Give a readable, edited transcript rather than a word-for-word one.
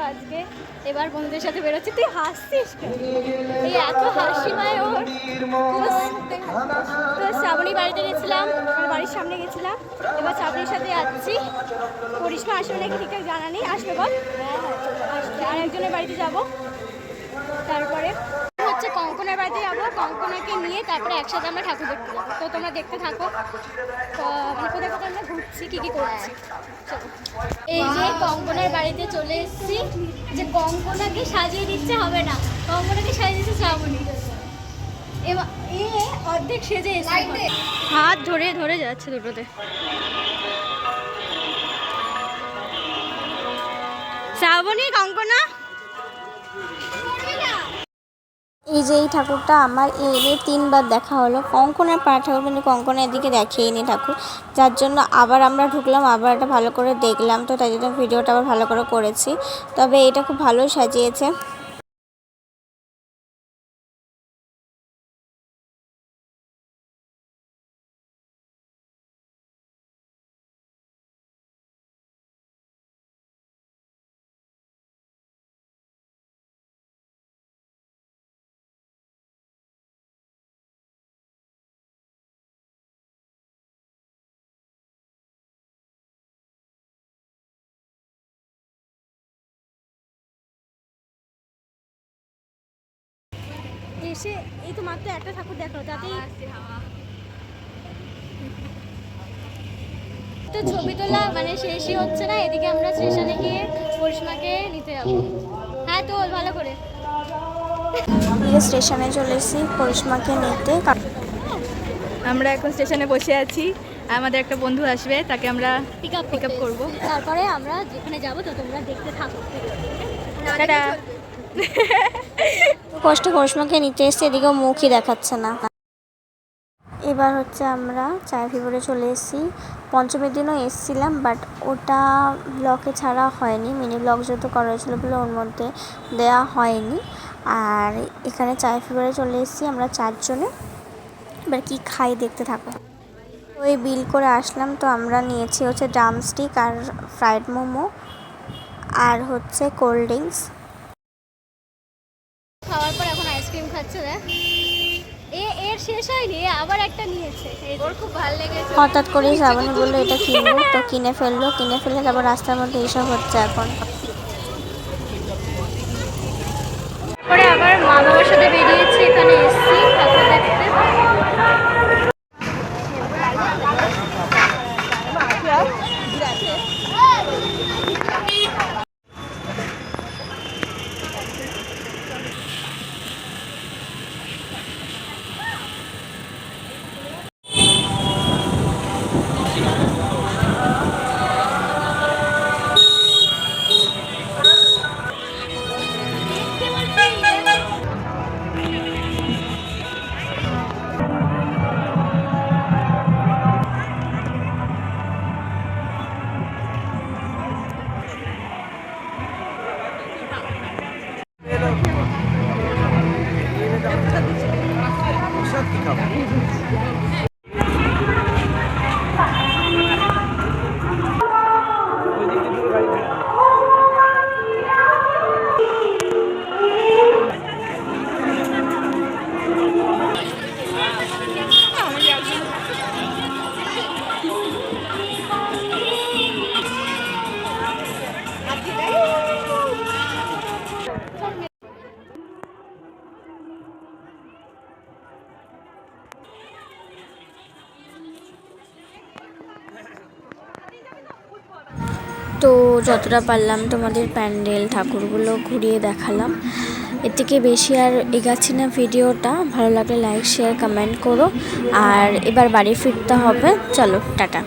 আজকে এবার বন্ধুদের সাথে বেরোচ্ছি। তুই হাসছিস, এই এত হাসি পায় ওর। তো শ্রাবণী বাড়িতে গেছিলাম, বাড়ির সামনে গেছিলাম, এবার শ্রাবণীর সাথে যাচ্ছি। করিশ্মা আসবে নাকি ঠিকঠাক জানা নেই, আসবে বল। আসবে, আর একজনের বাড়িতে যাব। তারপরে হচ্ছে কঙ্কনার বাড়িতে যাবো, কঙ্কনাকে নিয়ে তারপরে একসাথে আমরা ঠাকুর দেখতে যাবো। তো তোমরা দেখতে থাকো মানে কোথায় কোথায় আমরা ঘুরছি, কী কী করছি। এই যে কঙ্কনার বাড়িতে চলে এসেছি, যে কঙ্কনাকে সাজিয়ে দিচ্ছে হবে না, কঙ্কনাকে সাজিয়ে দিচ্ছে শ্রাবণী। এবার এ অর্ধেক সেজে এসেছে, হাত ধরে ধরে যাচ্ছে দুটোতে। শ্রাবণী, কঙ্কনা, এই যে এই ঠাকুরটা আমার এনে 3বার দেখা হলো। কঙ্কনার পাড়া ঠাকুর, কিন্তু কঙ্কনার দিকে দেখিয়েইনি ঠাকুর, যার জন্য আবার আমরা ঢুকলাম, আবার এটা ভালো করে দেখলাম। তো তাই জন্য ভিডিওটা আবার ভালো করে করেছি। তবে এটা খুব ভালো সাজিয়েছে। এসে এই তো মাত্র একটা ঠাকুর দেখলো, তাতেই তো ছবি তোলা মানে শেষই হচ্ছে না। এদিকে আমরা স্টেশনে গিয়ে করিশ্মাকে নিতে যাবো। হ্যাঁ, তো ভালো করে স্টেশনে চলে এসেছি করিশ্মাকে নিতে। আমরা এখন স্টেশনে বসে আছি, আমাদের একটা বন্ধু আসবে, তাকে আমরা পিক আপ করবো। তারপরে আমরা যেখানে যাবো তো তোমরা দেখতে থাকো। কষ্ট করিশ্মাকে নিতে এসেছি, এদিকেও মুখই দেখাচ্ছে না। এবার হচ্ছে আমরা চায় ফিভারে চলে এসেছি। পঞ্চমীর দিনও এসেছিলাম, বাট ওটা ব্লগে ছাড়া হয়নি, মিনি ব্লগ যেহেতু করা হয়েছিল বলে ওর মধ্যে দেওয়া হয়নি। আর এখানে চায় ফিভারে চলে এসেছি আমরা 4 জনে। এবার কি খাই দেখতে থাকো। ওই বিল করে আসলাম, তো আমরা নিয়েছি হচ্ছে ড্রামস্টিক আর ফ্রাইড মোমো আর হচ্ছে কোল্ড ড্রিঙ্কস। খাওয়ার পর এখন আইসক্রিম খাচ্ছে। দেখ, এর শেষ হয়নি, আবার একটা নিয়েছে, ওর খুব ভালো লেগেছে। হঠাৎ করেই শ্রাবণী বললো এটা কিনবো, তো কিনে ফেললো। কিনে ফেলে তারপর রাস্তার মধ্যে এইসব হচ্ছে এখন। পরে আবার মা বাবার সাথে বেরিয়েছি, এখানে এসেছি ঠাকুর দেখতে। তো যতটা পারলাম তোমাদের প্যান্ডেল ঠাকুরগুলো ঘুরিয়ে দেখালাম। এর থেকে বেশি আর এগাচ্ছি না ভিডিওটা। ভালো লাগলে লাইক শেয়ার কমেন্ট করো। আর এবার বাড়ি ফিরতে হবে, চলো টাটা।